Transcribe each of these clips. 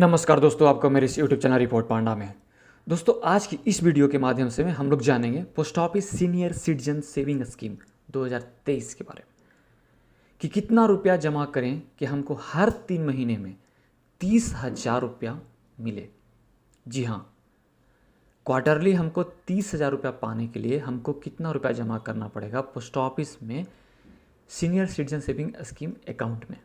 नमस्कार दोस्तों, आपका मेरे इस यूट्यूब चैनल रिपोर्ट पांडा में। दोस्तों, आज की इस वीडियो के माध्यम से हम लोग जानेंगे post office senior citizen saving scheme 2023 के बारे में कि कितना रुपया जमा करें कि हमको हर 3 महीने में 30,000 रुपया मिले। जी हाँ, क्वार्टरली हमको 30,000 रुपया पाने के लिए हमको कितना रुपया जमा करना पड़ेगा पोस्ट ऑफिस में senior citizen saving scheme account में।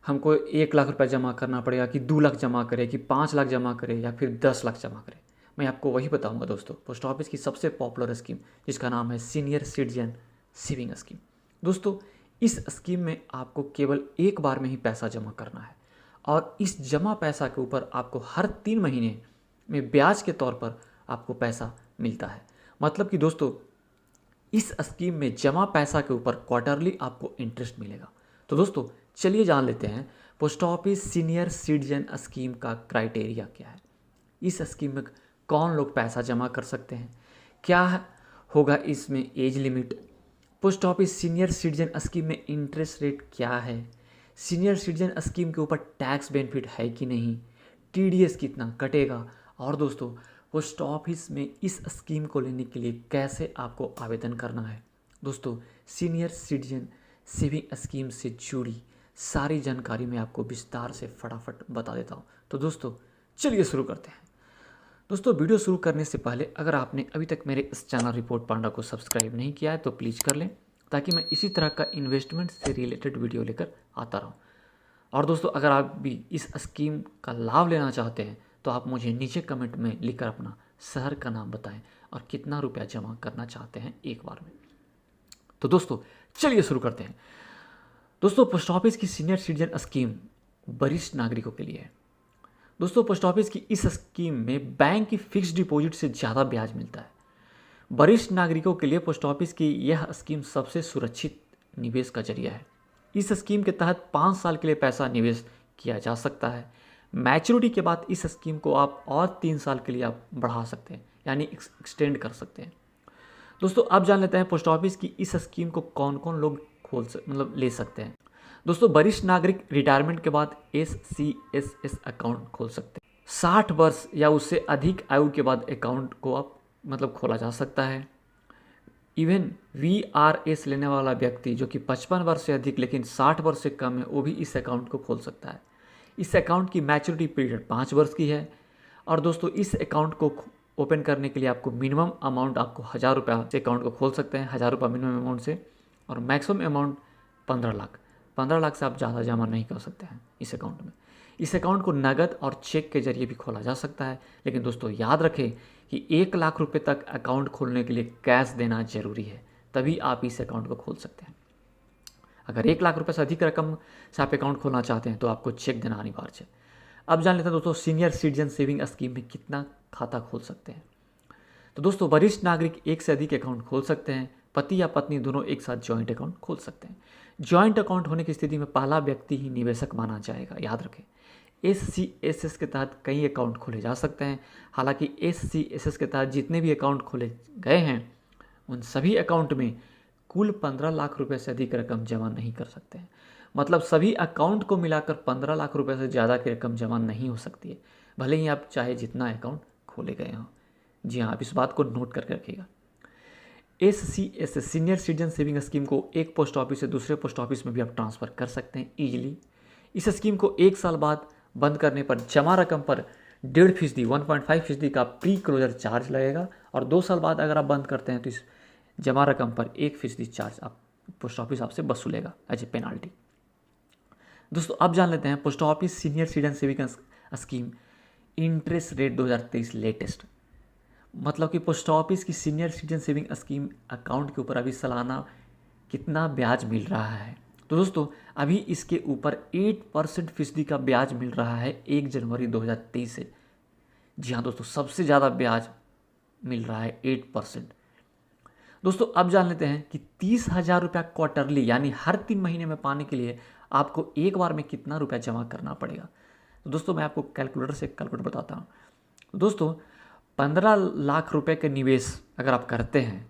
हमको 1 लाख रुपया जमा करना पड़ेगा कि 2 लाख जमा करें कि 5 लाख जमा करें या फिर 10 लाख जमा करें। मैं आपको वही बताऊंगा दोस्तों, पोस्ट ऑफिस की सबसे पॉपुलर स्कीम जिसका नाम है सीनियर सिटीजन सेविंग स्कीम। दोस्तों, इस स्कीम में आपको केवल एक बार में ही पैसा जमा करना है और इस जमा पैसा के ऊपर आपको हर 3 महीने में ब्याज के तौर पर आपको पैसा मिलता है। मतलब कि दोस्तों, इस स्कीम में जमा पैसा के ऊपर क्वार्टरली आपको इंटरेस्ट मिलेगा। तो दोस्तों, चलिए जान लेते हैं post office senior citizen scheme का क्राइटेरिया क्या है। इस स्कीम में कौन लोग पैसा जमा कर सकते हैं, क्या होगा इसमें age limit, post office senior citizen scheme में इंटरेस्ट रेट क्या है, सीनियर सिटीजन स्कीम के ऊपर टैक्स बेनिफिट है कि नहीं, टीडीएस कितना कटेगा, और दोस्तों पोस्ट ऑफिस में इस स्कीम को लेने के लिए कैसे आपको आवेदन करना है। दोस्तों, सीनियर सिटीजन सेविंग स्कीम से जुड़ी सारी जानकारी मैं आपको विस्तार से फटाफट बता देता हूँ। तो दोस्तों, चलिए शुरू करते हैं। दोस्तों, वीडियो शुरू करने से पहले अगर आपने अभी तक मेरे इस चैनल रिपोर्ट पांडा को सब्सक्राइब नहीं किया है तो प्लीज़ कर लें, ताकि मैं इसी तरह का इन्वेस्टमेंट से रिलेटेड वीडियो लेकर आता रहूँ। और दोस्तों, अगर आप भी इस स्कीम का लाभ लेना चाहते हैं तो आप मुझे नीचे कमेंट में लिखकर अपना शहर का नाम बताएं और कितना रुपया जमा करना चाहते हैं एक बार में। तो दोस्तों, चलिए शुरू करते हैं। दोस्तों, पोस्ट ऑफिस की सीनियर सिटीजन स्कीम वरिष्ठ नागरिकों के लिए है। दोस्तों, पोस्ट ऑफिस की इस स्कीम में बैंक की फिक्स्ड डिपॉजिट से ज़्यादा ब्याज मिलता है। वरिष्ठ नागरिकों के लिए पोस्ट ऑफिस की यह स्कीम सबसे सुरक्षित निवेश का जरिया है। इस स्कीम के तहत 5 साल के लिए पैसा निवेश किया जा सकता है। मैच्योरिटी के बाद इस स्कीम को आप और 3 साल के लिए आप बढ़ा सकते हैं, यानी एक्सटेंड कर सकते हैं। दोस्तों, अब जान लेते हैं पोस्ट ऑफिस की इस स्कीम को कौन कौन लोग ले सकते हैं। दोस्तों, वरिष्ठ नागरिक रिटायरमेंट के बाद SCSS अकाउंट खोल सकते हैं। 60 वर्ष या उससे अधिक आयु के बाद अकाउंट को आप खोला जा सकता है। इवन VRS लेने वाला व्यक्ति जो कि 55 वर्ष से अधिक लेकिन 60 वर्ष से कम है, वो भी इस अकाउंट को खोल सकता है। इस अकाउंट की मैच्योरिटी पीरियड 5 वर्ष की है। और दोस्तों, इस अकाउंट को ओपन करने के लिए आपको मिनिमम अमाउंट आपको 1,000 रुपया से अकाउंट को खोल सकते हैं, 1,000 रुपया मिनिमम अमाउंट से, और मैक्सिमम अमाउंट 15 लाख। 15 लाख से आप ज़्यादा जमा नहीं कर सकते हैं इस अकाउंट में। इस अकाउंट को नगद और चेक के जरिए भी खोला जा सकता है, लेकिन दोस्तों याद रखें कि 1 लाख रुपये तक अकाउंट खोलने के लिए कैश देना जरूरी है, तभी आप इस अकाउंट को खोल सकते हैं। अगर 1 लाख रुपये से अधिक रकम से आप अकाउंट खोलना चाहते हैं तो आपको चेक देना अनिवार्य है। अब जान लेते हैं दोस्तों, सीनियर सिटीजन सेविंग स्कीम में कितना खाता खोल सकते हैं। तो दोस्तों, वरिष्ठ नागरिक एक से अधिक अकाउंट खोल सकते हैं। पति या पत्नी दोनों एक साथ जॉइंट अकाउंट खोल सकते हैं। जॉइंट अकाउंट होने की स्थिति में पहला व्यक्ति ही निवेशक माना जाएगा, याद रखें। SCSS के तहत कई अकाउंट खोले जा सकते हैं। हालांकि SCSS के तहत जितने भी अकाउंट खोले गए हैं उन सभी अकाउंट में कुल 15 लाख रुपए से अधिक रकम जमा नहीं कर सकते हैं। मतलब सभी अकाउंट को मिलाकर 15 लाख रुपए से ज़्यादा की रकम जमा नहीं हो सकती है, भले ही आप चाहे जितना अकाउंट खोले गए हों। जी हाँ, आप इस बात को नोट करके रखिएगा। SCSS senior citizen saving scheme को एक पोस्ट ऑफिस से दूसरे पोस्ट ऑफिस में भी आप ट्रांसफ़र कर सकते हैं ईजिली। इस स्कीम को 1 साल बाद बंद करने पर जमा रकम पर 1.5% 1.5% का प्री क्लोजर चार्ज लगेगा, और 2 साल बाद अगर आप बंद करते हैं तो इस जमा रकम पर 1% चार्ज आप पोस्ट ऑफिस आपसे वसूलेगा एज ए पेनाल्टी। दोस्तों, अब जान लेते हैं post office senior citizen saving scheme interest rate 2023 latest. मतलब कि पोस्ट ऑफिस की senior citizen saving scheme account के ऊपर अभी सालाना कितना ब्याज मिल रहा है। तो दोस्तों, अभी इसके ऊपर 8% फीसदी का ब्याज मिल रहा है 1 जनवरी 2023 से। जी हाँ दोस्तों, सबसे ज़्यादा ब्याज मिल रहा है 8%। दोस्तों, अब जान लेते हैं कि 30,000 रुपया क्वार्टरली यानी हर 3 महीने में पाने के लिए आपको एक बार में कितना रुपया जमा करना पड़ेगा। तो दोस्तों, मैं आपको कैलकुलेटर से कैलकुलेट बताता हूँ। दोस्तों, 15 लाख रुपए के निवेश अगर आप करते हैं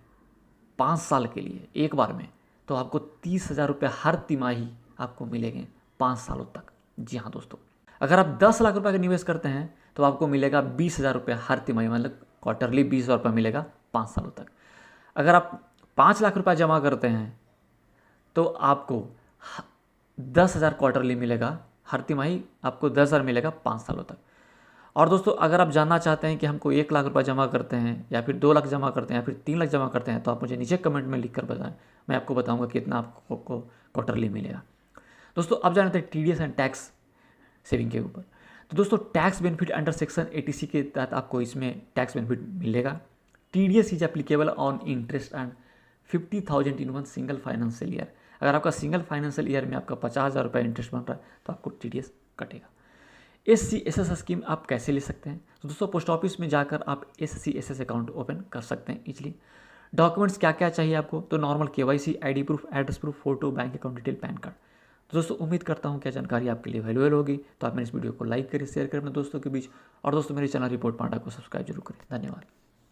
5 साल के लिए एक बार में, तो आपको 30,000 रुपये हर तिमाही आपको मिलेंगे 5 सालों तक। जी हाँ दोस्तों, अगर आप 10 लाख रुपये का निवेश करते हैं तो आपको मिलेगा 20,000 रुपये हर तिमाही, मतलब क्वार्टरली 20,000 रुपये मिलेगा 5 सालों तक। अगर आप 5 लाख रुपये जमा करते हैं तो आपको 10,000 क्वार्टरली मिलेगा, हर तिमाही आपको 10,000 मिलेगा 5 सालों तक। और दोस्तों अगर आप जानना चाहते हैं कि हमको 1 लाख रुपये जमा करते हैं या फिर 2 लाख जमा करते हैं या फिर 3 लाख जमा करते हैं, तो आप मुझे नीचे कमेंट में लिख कर बताएं, मैं आपको बताऊंगा कितना आपको क्वार्टरली मिलेगा। दोस्तों अब जानते हैं TDS एंड टैक्स सेविंग के ऊपर। तो दोस्तों tax benefit under section 80C के तहत आपको इसमें टैक्स बेनिफिट मिलेगा। TDS is applicable on interest and 50,000 in one single financial year. अगर आपका सिंगल फाइनेंशियल ईयर में आपका 50,000 रुपये इंटरेस्ट बन रहा है तो आपको TDS कटेगा। SC/SS स्कीम आप कैसे ले सकते हैं? तो दोस्तों पोस्ट ऑफिस में जाकर आप SC/SS अकाउंट ओपन कर सकते हैं इजीली। डॉक्यूमेंट्स क्या क्या चाहिए आपको? तो normal KYC, ID proof, address proof, photo, bank account detail, pan card. तो दोस्तों उम्मीद करता हूँ क्या जानकारी आपके लिए वैल्यूएबल होगी। तो आप मेरे इस वीडियो को लाइक करें, शेयर करें अपने दोस्तों के बीच, और दोस्तों मेरे चैनल रिपोर्ट पांडा को सब्सक्राइब जरूर करें। धन्यवाद।